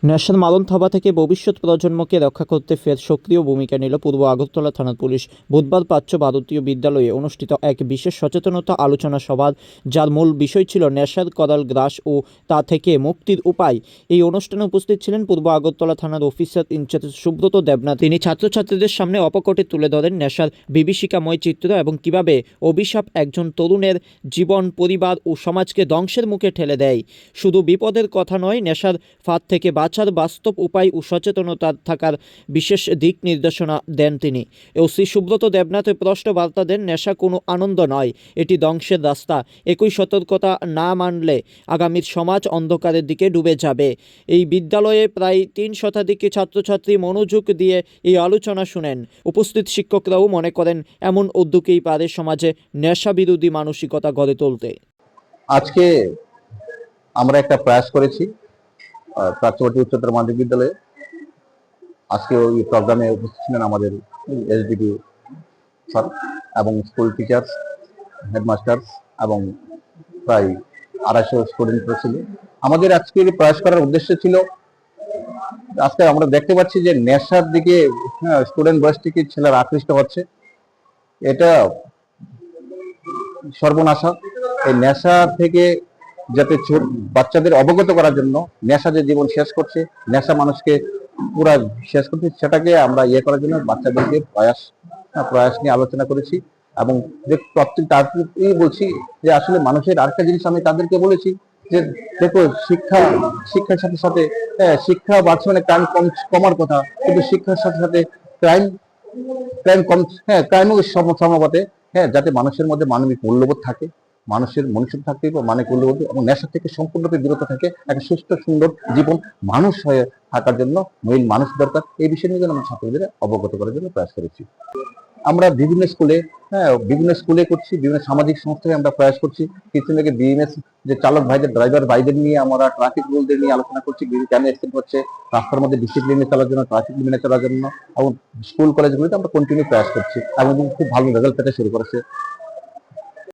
National মাদন থাবা থেকে ভবিষ্যৎ প্রজন্মকে রক্ষা করতে ফের সক্রিয় ভূমিকা নিল পূর্ব আগরতলা থানার পুলিশ। বুধবার প্রাচ্য ভারতীয় বিদ্যালয়ে অনুষ্ঠিত এক বিশেষ সচেতনতা আলোচনা সভা, যার মূল বিষয় ছিল নেশার করাল গ্রাস ও তা থেকে মুক্তির উপায়। এই অনুষ্ঠানে উপস্থিত ছিলেন পূর্ব আগরতলা থানার অফিসার ইনচার্জ সুব্রত দেবনাথ। তিনি ছাত্রছাত্রীদের সামনে অপকটে তুলে ধরেন নেশার বিভীষিকাময় চিত্র এবং কিভাবে অভিশাপ একজন তরুণের জীবন, পরিবার ও সমাজকে ধ্বংসের মুখে ঠেলে দেয়। শুধু বিপদের কথা নয়, নেশার ফাঁদ থেকে বাঁচার বাস্তব উপায় ও সচেতনতা থাকার বিশেষ দিক নির্দেশনা দেন তিনি। শ্রী সুব্রত দেবনাথ প্রশ্ন বার্তা দেন, নেশা কোনো আনন্দ নয়, এটি ধ্বংসের রাস্তা। একই সতর্কতা না মানলে আগামীর সমাজ অন্ধকারের দিকে ডুবে যাবে। এই বিদ্যালয়ে প্রায় 3 শতাধিক ছাত্রছাত্রী মনোযোগ দিয়ে এই আলোচনা শুনেন। উপস্থিত শিক্ষকরাও মনে করেন এমন উদ্যোগেই পারে সমাজে নেশা বিরোধী মানসিকতা গড়ে তুলতে। আজকে আমরা একটা প্রয়াস করেছি প্রাচ্যবর্তী উচ্চতর মাধ্যমিক বিদ্যালয়ে। আজকে ওই প্রোগ্রামে উপস্থিত ছিলেন আমাদের এসডিপি স্যার এবং স্কুল টিচার্স, হেডমাস্টার্স এবং প্রায় 250 স্টুডেন্ট ছিল। আমাদের আজকের প্রয়াস করার উদ্দেশ্য ছিল, আজকে আমরা দেখতে পাচ্ছি যে নেশার দিকে স্টুডেন্ট বয়স থেকে ছেলেরা আকৃষ্ট হচ্ছে। এটা সর্বনাশা। এই নেশা থেকে যাতে বাচ্চাদের অবগত করার জন্য, নেশা যে জীবন শেষ করছে, নেশা মানুষকে পুরা শেষ করছে, সেটাকে আমরা করার জন্য বাচ্চাদেরকে প্রয়াস নিয়ে আলোচনা করেছি। এবং প্রত্যেক তারই বলছি যে আসলে মানুষের আরেকটা জিনিস আমি তাদেরকে বলেছি যে দেখো, শিক্ষার সাথে সাথে শিক্ষা বাড়ছে মানে ক্রাইম কমার কথা, কিন্তু শিক্ষার সাথে সাথে ক্রাইম ক্রাইম কম, ক্রাইমও সমাপতে, যাতে মানুষের মধ্যে মানবিক মূল্যবোধ থাকে, মানুষের মনুষ্যত্ব থাকতে মানবিক মূল্যবোধ এবং নেশা থেকে সম্পূর্ণরূপে বিরত থাকে, একটা সুস্থ সুন্দর জীবন মানুষ হয়ে থাকার জন্য মেইন মানুষ দরকার। এই বিষয় নিয়ে আমরা ছাত্রদের অবগত করার জন্য প্রয়াস করেছি। আমরা বিভিন্ন স্কুলে করছি, বিভিন্ন সামাজিক সংস্থায় আমরা প্রয়াস করছি। কিছুদিন আগে বিএমএস যে চালক ভাইদের, ড্রাইভার ভাইদের নিয়ে আমরা ট্রাফিক রুলদের নিয়ে আলোচনা করছি, কেন অ্যাক্সিডেন্ট হচ্ছে, রাস্তার মধ্যে ডিসিপ্লিনে চলার জন্য, ট্রাফিক মেনে চলার জন্য, এবং স্কুল কলেজগুলিতে আমরা কন্টিনিউ প্রয়াস করছি এবং খুব ভালো রেজাল্ট পেতে শুরু করেছে।